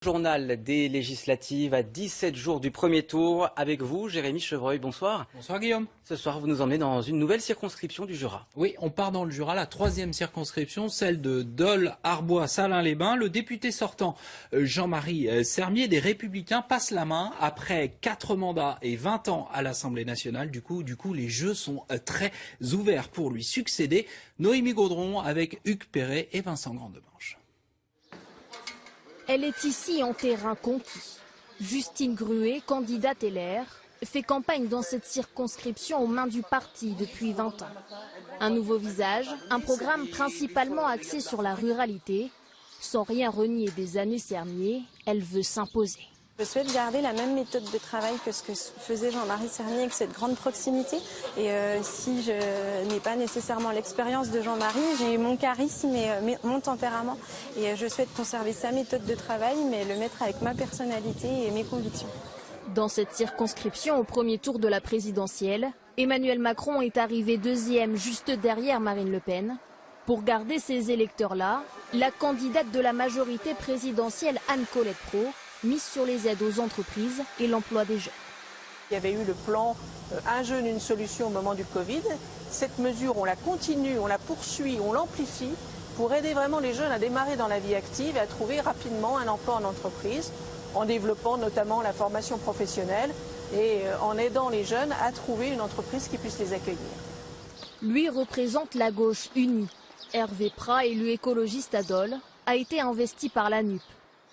Journal des législatives à 17 jours du premier tour. Avec vous, Jérémy Chevreuil, bonsoir. Bonsoir Guillaume. Ce soir, vous nous emmenez dans une nouvelle circonscription du Jura. Oui, on part dans le Jura, la 3e circonscription, celle de Dole, Arbois, Salins-les-Bains. Le député sortant, Jean-Marie Sermier, des Républicains, passe la main après 4 mandats et 20 ans à l'Assemblée nationale. Du coup, les jeux sont très ouverts pour lui succéder. Noémie Gaudron avec Hugues Perret et Vincent Grandemange. Elle est ici en terrain conquis. Justine Gruet, candidate LR, fait campagne dans cette circonscription aux mains du parti depuis 20 ans. Un nouveau visage, un programme principalement axé sur la ruralité. Sans rien renier des années Sermier, elle veut s'imposer. Je souhaite garder la même méthode de travail que ce que faisait Jean-Marie Sermier avec cette grande proximité. Et si je n'ai pas nécessairement l'expérience de Jean-Marie, j'ai mon charisme et mon tempérament. Et je souhaite conserver sa méthode de travail, mais le mettre avec ma personnalité et mes convictions. Dans cette circonscription, au premier tour de la présidentielle, Emmanuel Macron est arrivé 2e juste derrière Marine Le Pen. Pour garder ces électeurs-là, la candidate de la majorité présidentielle Anne-Colette Prault mise sur les aides aux entreprises et l'emploi des jeunes. Il y avait eu le plan Un jeune, une solution au moment du Covid. Cette mesure, on la continue, on la poursuit, on l'amplifie pour aider vraiment les jeunes à démarrer dans la vie active et à trouver rapidement un emploi en entreprise, en développant notamment la formation professionnelle et en aidant les jeunes à trouver une entreprise qui puisse les accueillir. Lui représente la gauche unie. Hervé Prat, élu écologiste à Dole, a été investi par la NUP.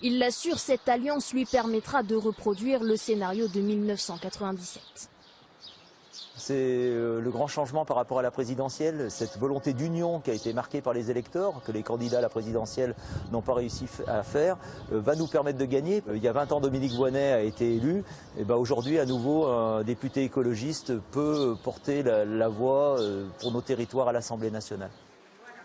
Il l'assure, cette alliance lui permettra de reproduire le scénario de 1997. C'est le grand changement par rapport à la présidentielle, cette volonté d'union qui a été marquée par les électeurs, que les candidats à la présidentielle n'ont pas réussi à faire, va nous permettre de gagner. Il y a 20 ans, Dominique Voynet a été élu. Et aujourd'hui, à nouveau, un député écologiste peut porter la voix pour nos territoires à l'Assemblée nationale.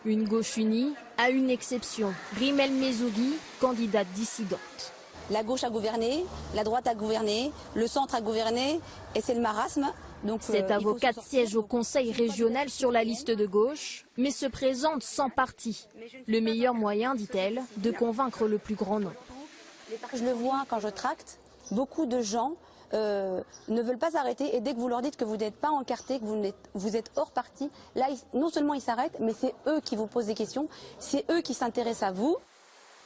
Une gauche unie, à une exception, Rimel Mezougui, candidate dissidente. La gauche a gouverné, la droite a gouverné, le centre a gouverné, et c'est le marasme. Donc, cette avocate siège au conseil régional sur la liste de gauche, mais se présente sans parti. Le meilleur moyen, dit-elle, de convaincre le plus grand nombre. Je le vois quand je tracte, beaucoup de gens ne veulent pas s'arrêter, et dès que vous leur dites que vous n'êtes pas encarté, que vous êtes hors parti, là non seulement ils s'arrêtent, mais c'est eux qui vous posent des questions, c'est eux qui s'intéressent à vous.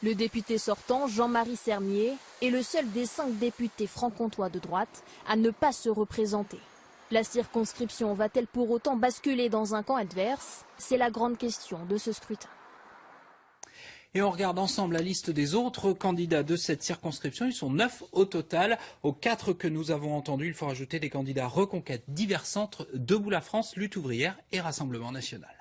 Le député sortant, Jean-Marie Sermier, est le seul des 5 députés franc-comtois de droite à ne pas se représenter. La circonscription va-t-elle pour autant basculer dans un camp adverse? C'est la grande question de ce scrutin. Et on regarde ensemble la liste des autres candidats de cette circonscription. Ils sont 9 au total. Aux 4 que nous avons entendus, il faut rajouter des candidats Reconquête, Divers Centres, Debout la France, Lutte ouvrière et Rassemblement national.